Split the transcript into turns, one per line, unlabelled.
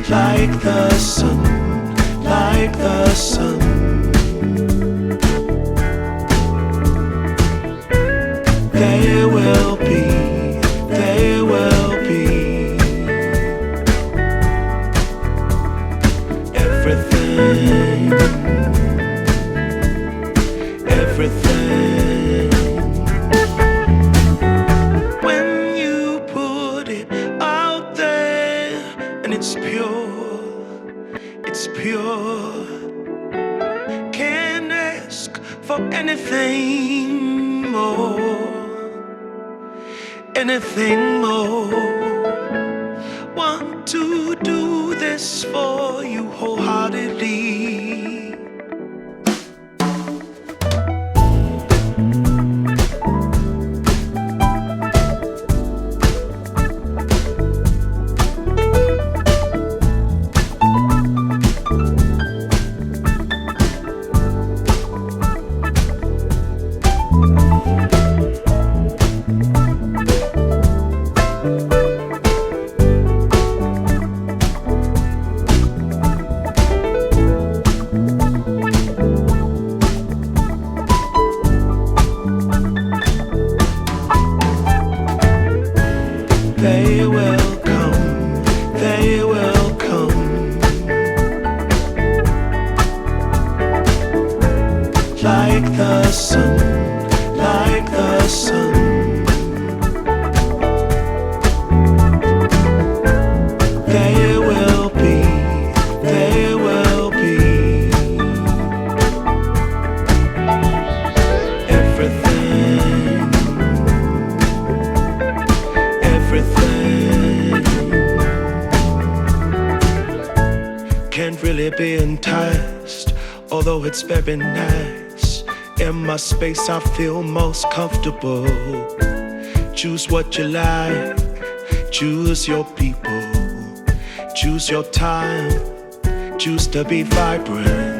like the sun, like the sun. There will be, there will be everything, everything. When you put it out there and it's pure, it's pure. Can't ask for anything more, anything more. Want to do this for you wholeheartedly. They will come, they will come, like the sun, like the sun. There will be, there will be everything, everything. Can't really be enticed, although it's very nice. In my space I feel most comfortable. Choose what you like, choose your people, choose your time, choose to be vibrant.